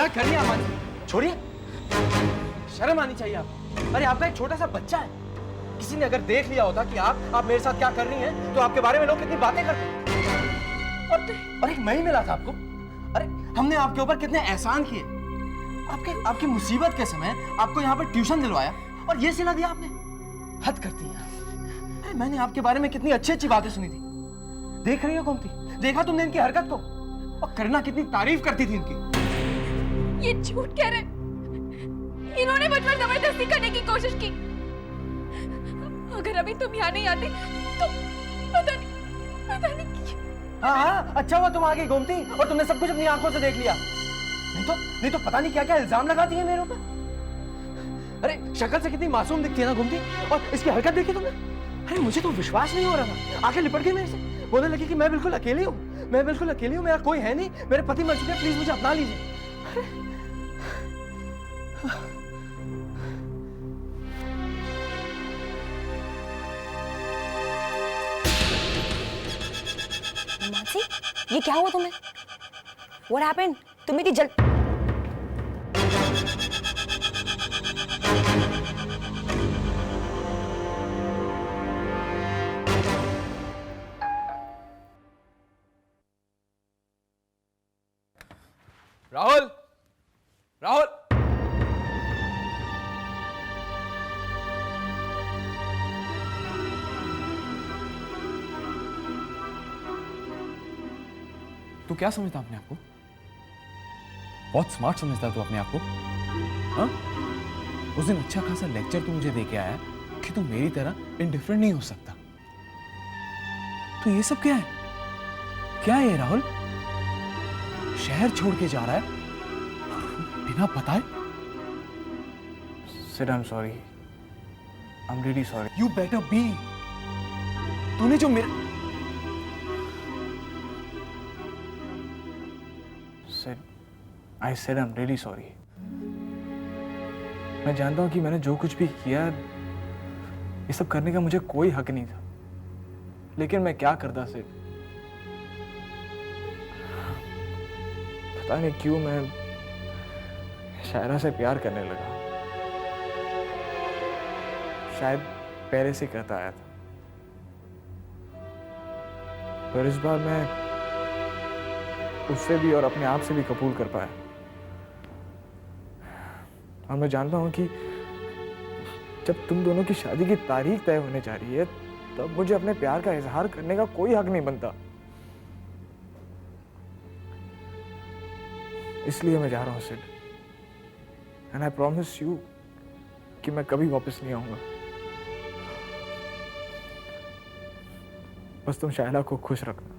क्या कर रही है अम्मा? छोड़िए, शर्म आनी चाहिए आपको। अरे आपका एक छोटा सा बच्चा है, किसी ने अगर देख लिया होता कि आप मेरे साथ क्या कर रही हैं, तो आपके बारे में लोग कितनी बातें करते। और एक मैं ही मिला था आपको। अरे हमने आपके ऊपर कितने एहसान किए, आपकी मुसीबत के समय आपको यहाँ पर ट्यूशन दिलवाया और ये सिला दिया आपने। हद करती हैं। अरे मैंने आपके बारे में कितनी अच्छी अच्छी बातें सुनी थी। देख रही हो गोमती, देखा तुमने इनकी हरकत को? और करना कितनी तारीफ करती थी इनकी। ये झूठ कह रहे, इन्होंने मुझ पर जबरदस्ती करने की कोशिश की। अगर अभी तुम यहाँ नहीं आते तो पता नहीं हाँ, अच्छा हुआ तुम आ गई गोमती, और तुमने सब कुछ अपनी आंखों से देख लिया। नहीं तो पता नहीं क्या क्या इल्जाम लगाती है मेरे ऊपर। अरे शक्ल से कितनी मासूम दिखती है ना गोमती, और इसकी हरकत देखी तुमने? अरे मुझे तो विश्वास नहीं हो रहा था। आके लिपट गई मेरे से, बोलने लगी कि मैं बिल्कुल अकेली हूँ, मेरा कोई है नहीं, मेरे पति मर चुके हैं, प्लीज मुझे अपना लीजिए। मानसी, ये क्या हुआ तुम्हें? What happened? तुम्हें जल राहुल, राहुल, तू क्या समझता अपने आप को? बहुत स्मार्ट समझता तू अपने आप को? हाँ? उस दिन अच्छा खासा लेक्चर तू मुझे दे के आया कि तू मेरी तरह इंडिफरेंट नहीं हो सकता। तो ये सब क्या है? क्या है ये राहुल? शहर छोड़ के जा रहा है बिना बताए? Sid, I'm sorry. I'm really sorry. You better be. तूने जो मेरे Sid, I said I'm really sorry. मैं जानता हूँ कि मैंने जो कुछ भी किया, ये सब करने का मुझे कोई हक नहीं था, लेकिन मैं क्या करता सिड? पता नहीं क्यों मैं शायरा से प्यार करने लगा। शायद पहले से करता आया था, पर इस बार मैं उससे भी और अपने आप से भी कबूल कर पाया। और मैं जानता हूं कि जब तुम दोनों की शादी की तारीख तय होने जा रही है, तब मुझे अपने प्यार का इजहार करने का कोई हक नहीं बनता। इसलिए मैं जा रहा हूं Sid, and I promise you कि मैं कभी वापस नहीं आऊंगा। बस तुम शायला को खुश रखना।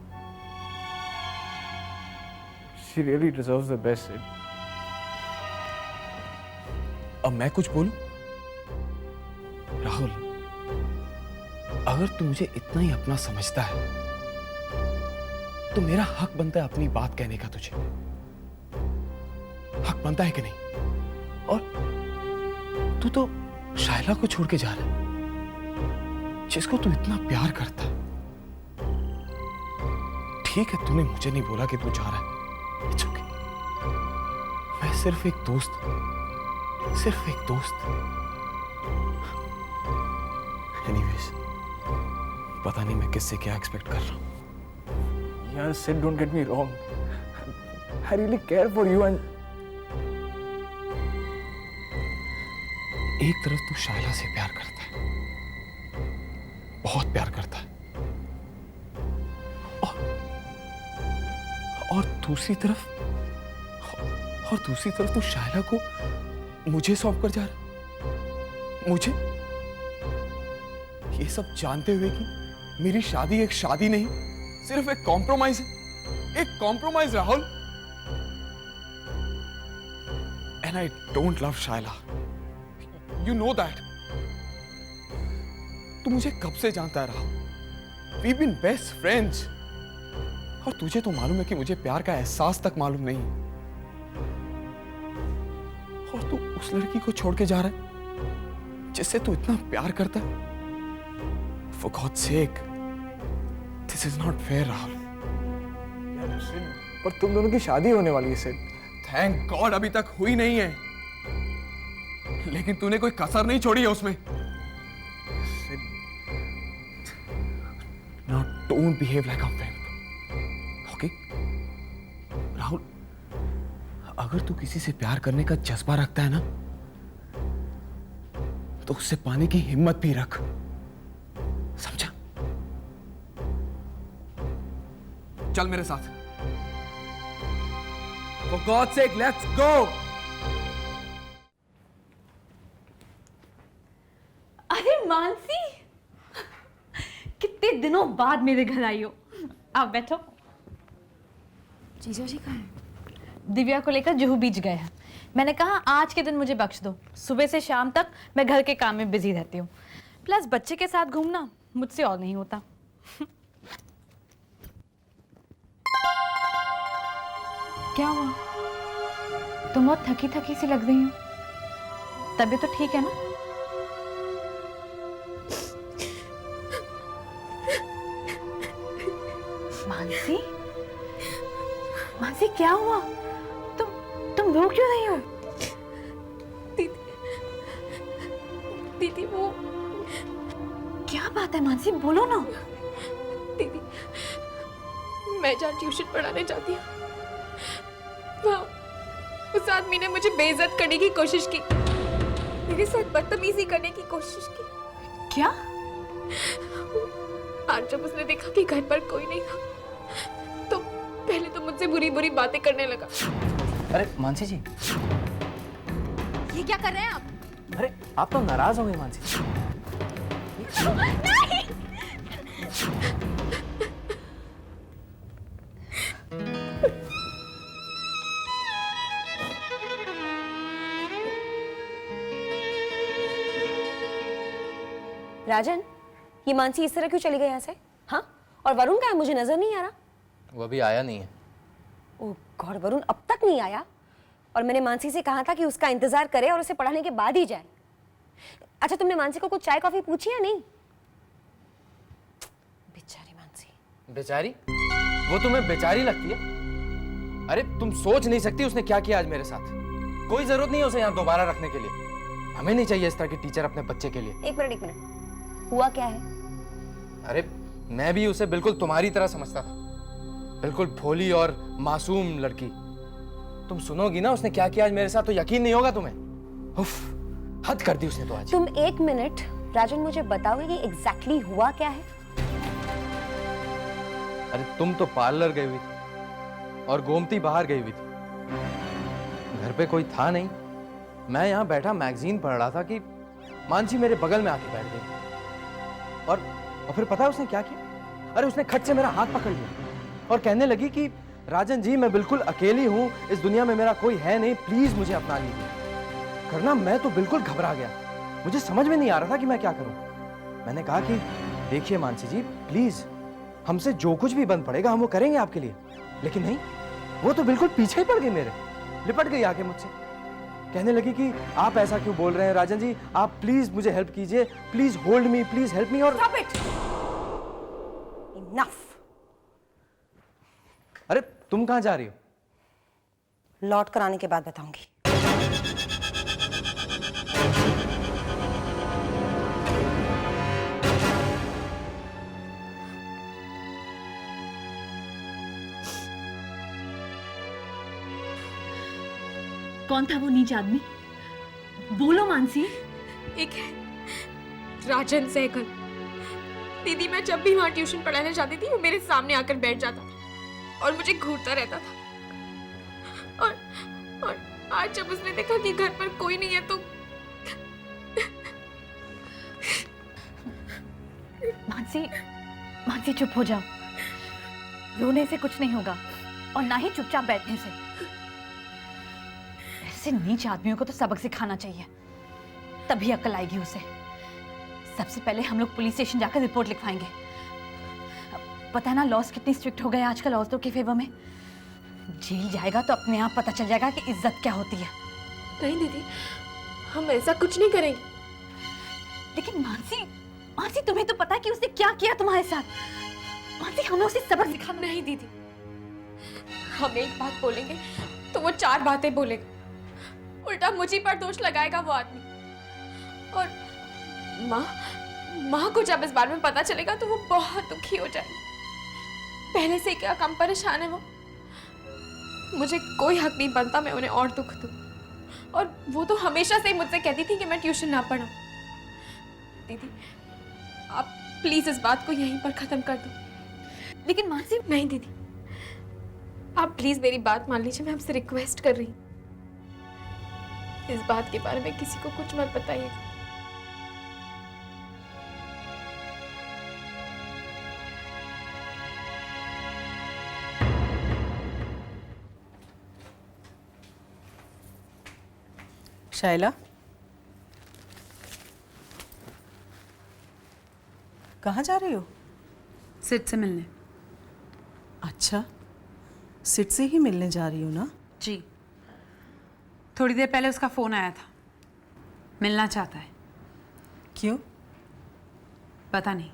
She really deserves the best, Sid. अब मैं कुछ बोलूं? राहुल, अगर तू मुझे इतना ही अपना समझता है, तो मेरा हक बनता है अपनी बात कहने का तुझे। हक बनता है कि नहीं? और तू तो शायला को छोड़ के जा रहा है, जिसको तू इतना प्यार करता है। ठीक है, तूने मुझे नहीं बोला कि तू जा रहा है। It's okay. मैं सिर्फ एक दोस्त, Anyways, पता नहीं मैं किससे क्या एक्सपेक्ट कर रहा हूँ। यार Sid, don't get me wrong. I really care for you and एक तरफ तू शायला से प्यार करता है, बहुत प्यार करता है, और दूसरी तरफ तू शायला को मुझे सौंप कर जा रहा। मुझे ये सब जानते हुए कि मेरी शादी एक शादी नहीं, सिर्फ एक कॉम्प्रोमाइज है, एक compromise Rahul. And I don't love Shayla, you know that. तू मुझे कब से जानता है Rahul, we been best friends, और तुझे तो मालूम है कि मुझे प्यार का एहसास तक मालूम नहीं, और तू उस लड़की को छोड़ के जा रहा है जिससे तू इतना प्यार करता है। For God's sake, this is not fair, Rahul. पर तुम दोनों की शादी होने वाली है सिड, थैंक गॉड अभी तक हुई नहीं है, लेकिन तूने कोई कसर नहीं छोड़ी है उसमें। Now don't behave like a friend, okay? Rahul, अगर तू किसी से प्यार करने का जज्बा रखता है ना, तो उससे पाने की हिम्मत भी रख, समझा? चल मेरे साथ। For God's sake, let's go! अरे मानसी, कितने दिनों बाद मेरे घर आई हो। आप बैठो। जीजा जी कहाँ हैं? दिव्या को लेकर जुहू बीच गए हैं। मैंने कहा आज के दिन मुझे बख्श दो, सुबह से शाम तक मैं घर के काम में बिजी रहती हूँ। प्लस बच्चे के साथ घूमना मुझसे और नहीं होता। क्या हुआ? तुम बहुत थकी थकी सी लग रही हो। तबीयत तो ठीक है ना? मानसी, मानसी क्या हुआ? तुम रो क्यों रही हो? दीदी वो क्या बात है मानसी, बोलो ना। दीदी, मैं जहाँ ट्यूशन पढ़ाने जाती हूँ, वहाँ उस आदमी ने मुझे बेइज्जत करने की कोशिश की, मेरे साथ बदतमीजी करने की कोशिश की। क्या? आज जब उसने देखा कि घर पर कोई नहीं था, तो पहले तो मुझसे बुरी बुरी बातें करने लगा। अरे मानसी जी, ये क्या कर रहे हैं आप? अरे आप तो नाराज हो गई मानसी जी। नहीं! राजन, ये मानसी इस तरह क्यों चली गई यहाँ से? हाँ, और वरुण कहाँ है? मुझे नजर नहीं आ रहा। वो अभी आया नहीं है। ओह गॉड, वरुण अब तक नहीं आया? और मैंने मानसी से कहा था कि उसका इंतजार करे और उसे पढ़ाने के बाद ही जाए। अच्छा, तुमने मानसी को कुछ चाय कॉफी पूछी या नहीं? बेचारी मानसी। बेचारी? वो तुम्हें बेचारी लगती है? अरे तुम सोच नहीं सकती उसने क्या किया आज मेरे साथ। कोई जरूरत नहीं है उसे यहाँ दोबारा रखने के लिए। हमें नहीं चाहिए इस तरह की टीचर अपने बच्चे के लिए। एक मिनट, हुआ क्या है? अरे मैं भी उसे बिल्कुल तुम्हारी तरह समझता था, बिल्कुल भोली और मासूम लड़की। तुम सुनोगी ना उसने क्या किया आज मेरे साथ तो यकीन नहीं होगा तुम्हें। उफ, हद कर दी उसने तो आज। तुम एक मिनट राजन, मुझे बताओगे कि एग्जैक्टली हुआ क्या है? अरे तुम तो पार्लर गई हुई थी और गोमती बाहर गई हुई थी। घर पे कोई था नहीं। मैं यहाँ बैठा मैगजीन पढ़ रहा था कि मानसी मेरे बगल में आके बैठ गई। और फिर पता है उसने क्या किया? अरे उसने खट से मेरा हाथ पकड़ लिया और कहने लगी कि राजन जी, मैं बिल्कुल अकेली हूँ, इस दुनिया में मेरा कोई है नहीं, प्लीज मुझे अपना लीजिए। करना मैं तो बिल्कुल घबरा गया, मुझे समझ में नहीं आ रहा था कि मैं क्या करूँ। मैंने कहा कि देखिए मानसी जी, प्लीज हमसे जो कुछ भी बन पड़ेगा हम वो करेंगे आपके लिए। लेकिन नहीं, वो तो बिल्कुल पीछे ही पड़ गई मेरे, लिपट गई आके मुझसे। कहने लगी कि आप ऐसा क्यों बोल रहे हैं राजन जी, आप प्लीज मुझे हेल्प कीजिए, please hold me, please help me. और Stop it! Enough! अरे तुम कहाँ जा रही हो? लौट कर आने के बाद बताऊंगी। कौन था वो नीच आदमी? बोलो मानसी। एक है राजन सहगल। दीदी, मैं जब भी वहाँ ट्यूशन पढ़ाने जाती थी वो मेरे सामने आकर बैठ जाता था और मुझे घूरता रहता था। और आज जब उसने देखा कि घर पर कोई नहीं है तो मानसी, मानसी चुप हो जाओ। रोने से कुछ नहीं होगा और ना ही चुपचाप बैठने से। ऐसे नीच आदमियों को तो सबक सिखाना चाहिए, तभी अकल आएगी उसे। सबसे पहले हम लोग पुलिस स्टेशन जाकर रिपोर्ट लिखवाएंगे। पता है ना लॉस कितनी स्ट्रिक्ट हो गए आजकल औरतों के फेवर में। जेल जाएगा तो अपने आप पता चल जाएगा कि इज्जत क्या होती है। नहीं दीदी, हम ऐसा कुछ नहीं करेंगे। लेकिन मानसी, मानसी तुम्हें तो पता है कि उसने क्या किया तुम्हारे साथ। मानसी, हमें उसे सबक सिखाना। नहीं दीदी, हम एक बात बोलेंगे तो वो 4 बातें बोलेगा, उल्टा मुझी पर दोष लगाएगा वो आदमी। और माँ को जब इस बारे में पता चलेगा तो वो बहुत दुखी हो जाएगी। पहले से क्या कम परेशान है वो। मुझे कोई हक नहीं बनता मैं उन्हें और दुख दूं। और वो तो हमेशा से ही मुझसे कहती थी कि मैं ट्यूशन ना पढ़ाऊं। दीदी, आप प्लीज इस बात को यहीं पर खत्म कर दो। लेकिन मानसी, नहीं दीदी, आप प्लीज मेरी बात मान लीजिए, मैं आपसे रिक्वेस्ट कर रही हूँ। इस बात के बारे में किसी को कुछ मत बताइएगा। शाइला, कहाँ जा रही हो? सिड से मिलने। अच्छा, सिड से ही मिलने जा रही हो ना? जी, थोड़ी देर पहले उसका फोन आया था, मिलना चाहता है। क्यों? पता नहीं।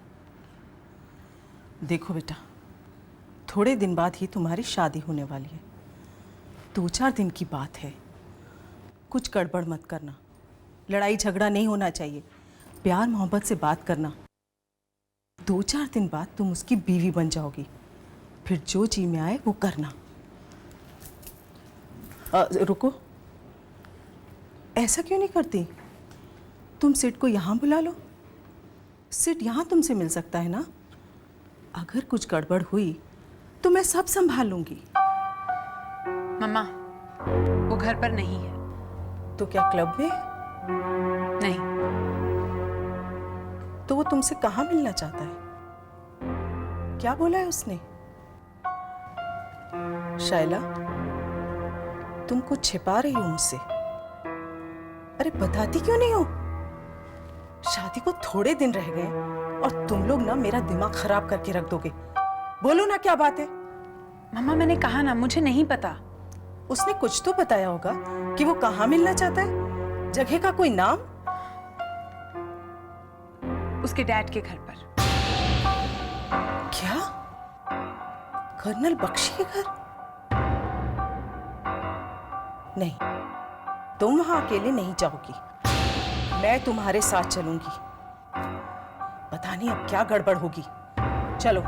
देखो बेटा, थोड़े दिन बाद ही तुम्हारी शादी होने वाली है। 2-4 दिन की बात है, कुछ गड़बड़ मत करना। लड़ाई झगड़ा नहीं होना चाहिए, प्यार मोहब्बत से बात करना। 2-4 दिन बाद तुम उसकी बीवी बन जाओगी, फिर जो जी में आए वो करना। रुको, ऐसा क्यों नहीं करती? तुम सिड को यहाँ बुला लो, सिड यहाँ तुमसे मिल सकता है ना। अगर कुछ गड़बड़ हुई तो मैं सब संभाल लूंगी। मम्मा, वो घर पर नहीं है। तो क्या क्लब में? नहीं। तो वो तुमसे कहाँ मिलना चाहता है? क्या बोला है उसने? शाइला, तुम कुछ छिपा रही हो मुझसे। अरे बताती क्यों नहीं हो? शादी को थोड़े दिन रह गए और तुम लोग ना मेरा दिमाग खराब करके रख दोगे। बोलो ना, क्या बात है? मम्मा, मैंने कहा ना, मुझे नहीं पता। उसने कुछ तो बताया होगा कि वो कहाँ मिलना चाहता है। जगह का कोई नाम? उसके डैड के घर पर। क्या? कर्नल बख्शी के घर? नहीं, तुम वहां अकेले नहीं जाओगी, मैं तुम्हारे साथ चलूंगी। पता नहीं अब क्या गड़बड़ होगी। चलो।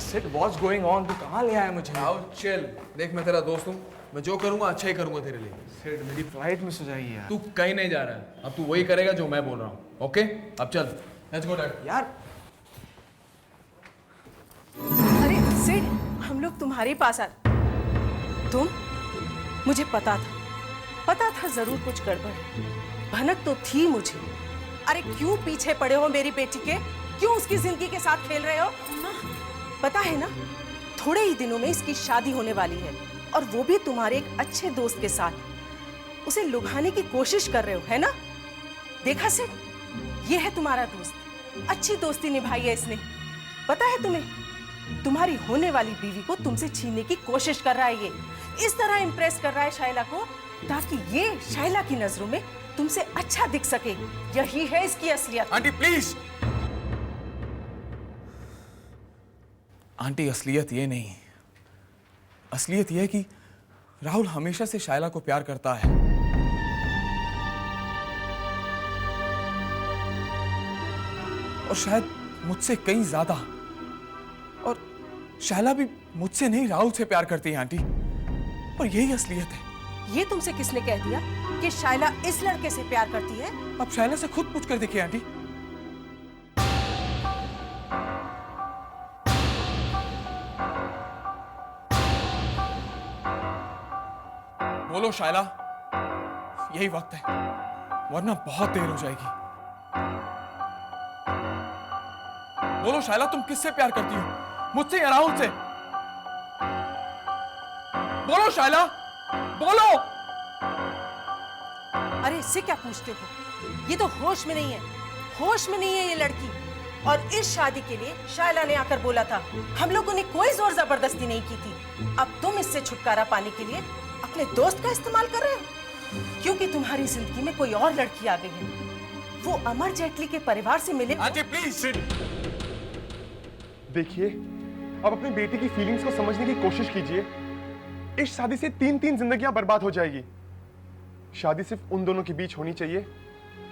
Sid, what's going on? तू कहाँ ले आया मुझे? राहुल चिल, देख मैं तेरा दोस्त हूँ, मैं जो करूँगा अच्छा ही करूँगा तेरे लिए। सिड, मेरी फ्लाइट मिस हो जाएगी यार। तू कहीं नहीं जा रहा है, अब तू वही करेगा जो मैं बोल रहा हूँ। ओके, अब चल, लेट्स गो डैड। यार अरे सिड, हम लोग तुम्हारे पास आ। तुम? मुझे पता था जरूर कुछ गड़बड़। भनक तो थी मुझे। अरे क्यों पीछे पड़े हो मेरी बेटी के? क्यों उसकी जिंदगी के साथ खेल रहे हो? पता है ना, थोड़े ही दिनों में इसकी शादी होने वाली है, और वो भी तुम्हारे एक अच्छे दोस्त के साथ। उसे लुभाने की कोशिश कर रहे हो, है ना? देखा सिड, ये है तुम्हारा दोस्त। अच्छी दोस्ती निभाई है इसने। पता है तुम्हें, तुम्हारी होने वाली बीवी को तुमसे छीनने की कोशिश कर रहा है ये। इस तरह इंप्रेस कर रहा है शाइला को, ताकि ये शाइला की नजरों में तुमसे अच्छा दिख सके। यही है इसकी असलियत। Aunty please. आंटी, असलियत ये नहीं, असलियत ये है कि राहुल हमेशा से शाइला को प्यार करता है। और शायद मुझसे कहीं ज्यादा। और शाइला भी मुझसे नहीं, राहुल से प्यार करती है आंटी। और यही असलियत है। ये तुमसे किसने कह दिया कि शाइला इस लड़के से प्यार करती है? अब शाइला से खुद पूछ कर देखिए आंटी। बोलो शाइला, यही वक्त है, वरना बहुत देर हो जाएगी। बोलो शाइला, तुम किससे प्यार करती हो, मुझसे या राहुल से? बोलो शाइला, बोलो। अरे इससे क्या पूछते हो? ये तो होश में नहीं है, होश में नहीं है ये लड़की। और इस शादी के लिए शाइला ने आकर बोला था, हम लोगों ने कोई जोर जबरदस्ती नहीं की थी। अब तुम इससे छुटकारा पाने के लिए अपने दोस्त का इस्तेमाल कर रहे हो, क्योंकि तुम्हारी जिंदगी में कोई और लड़की आ गई है। वो अमर जेटली के परिवार से मिले। Aunty please. देखिए, अब अपनी बेटी की फीलिंग्स को समझने की कोशिश कीजिए। इस शादी से 3 जिंदगियां बर्बाद हो जाएगी। शादी सिर्फ उन दोनों के बीच होनी चाहिए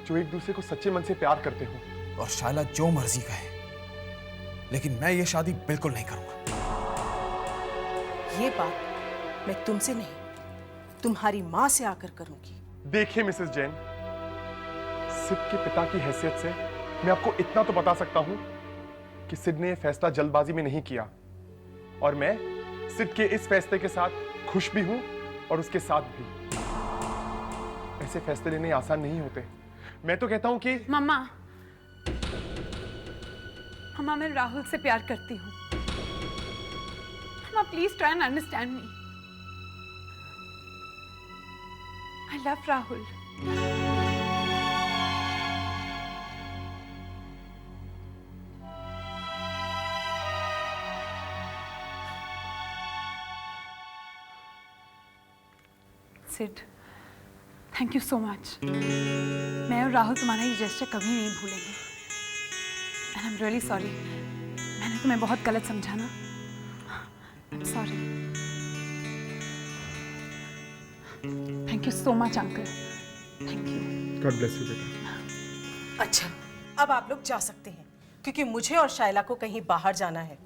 जो एक दूसरे को सच्चे मन से प्यार करते हो। और शायला जो मर्जी कहे, लेकिन मैं ये शादी बिल्कुल नहीं करूंगा। ये बात मैं तुमसे नहीं, तुम्हारी माँ से आकर करूंगी। देखिए मिसेस जैन, सिड के पिता की हैसियत से मैं आपको इतना तो बता सकता हूं कि सिड ने यह फैसला जल्दबाजी में नहीं किया, और मैं सिड के इस फैसले के साथ खुश भी हूं और उसके साथ भी। ऐसे फैसले लेने आसान नहीं होते। मैं तो कहता हूं कि मम्मा, मम्मा मैं राहुल से प्यार करती हूँ। Mama please try and understand me. I love Rahul. Sid, thank you so much. मैं और राहुल तुम्हारा ये जेस्चर कभी नहीं भूलेंगे। And I am really sorry, मैंने तुम्हें बहुत गलत समझा ना। I am sorry. Thank you so much uncle, thank you. God bless you बेटा। अच्छा, अब आप लोग जा सकते हैं, क्योंकि मुझे और शायला को कहीं बाहर जाना है।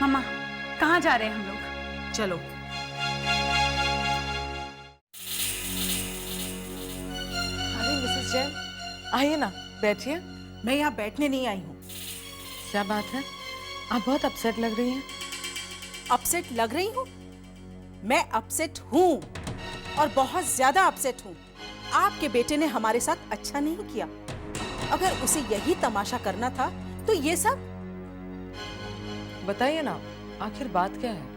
मम्मा कहाँ जा रहे हैं हम लोग? चलो। अरे मिसेस जैन, आइए ना, बैठिए। मैं यहाँ बैठने नहीं आई हूँ। क्या बात है, आप बहुत अपसेट लग रही हैं। अपसेट लग रही हूँ? मैं अपसेट हूँ, और बहुत ज्यादा अपसेट हूँ। आपके बेटे ने हमारे साथ अच्छा नहीं किया। अगर उसे यही तमाशा करना था तो ये सब। बताइए ना, आखिर बात क्या है?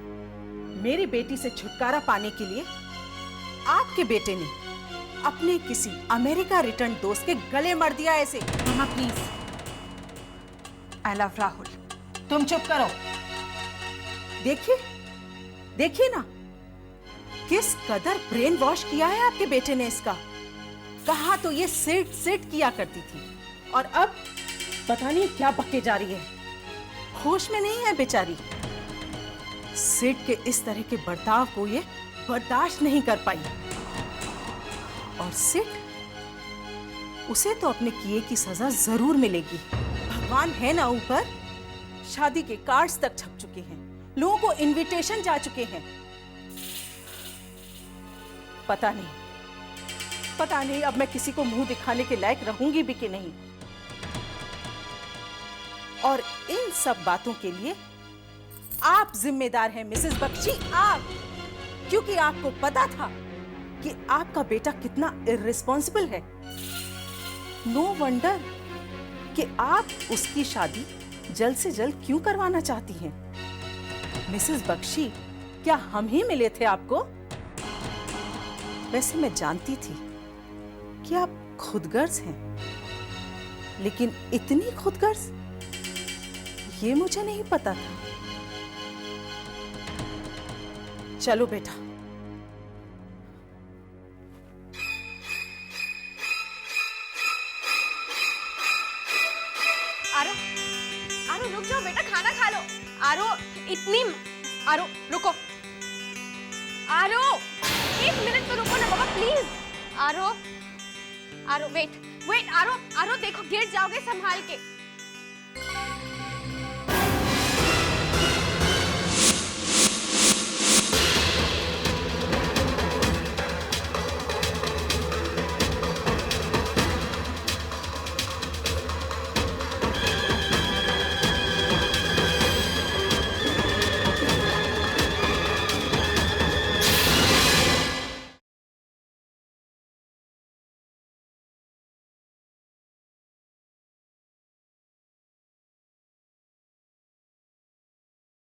मेरी बेटी से छुटकारा पाने के लिए आपके बेटे ने अपने किसी अमेरिका रिटर्न दोस्त के गले मर दिया ऐसे। मम्मा प्लीज, आई लव राहुल। तुम चुप करो। देखिए, देखिए ना, किस कदर ब्रेन वॉश किया है आपके बेटे ने इसका। कहा तो ये सिट सिट किया करती थी, और अब पता नहीं क्या बके जा रही है। होश में नहीं है बेचारी। सिड के इस तरह के बर्ताव को ये बर्दाश्त नहीं कर पाई, और सिड, उसे तो अपने किए की सजा जरूर मिलेगी। भगवान है ना ऊपर, शादी के कार्ड्स तक छप चुके हैं, लोगों को इनविटेशन जा चुके हैं। पता नहीं अब मैं किसी को मुंह दिखाने के लायक रहूंगी भी कि नहीं। और इन सब बातों के लिए आप जिम्मेदार हैं मिसेस बख्शी, आप। क्योंकि आपको पता था कि आपका बेटा कितना इर्रिस्पॉन्सिबल है। नो वंडर कि आप उसकी शादी जल्द से जल्द क्यों करवाना चाहती हैं। मिसेस बख्शी, क्या हम ही मिले थे आपको? वैसे मैं जानती थी कि आप खुदगर्ज हैं, लेकिन इतनी खुदगर्ज ये मुझे नहीं पता था। चलो बेटा। आरो, आरो रुक जाओ बेटा, खाना खा लो। आरो आरो रुको। आरो 1 मिनट तो रुको ना बाबा प्लीज। आरो वेट, आरो देखो गिर जाओगे, संभाल के।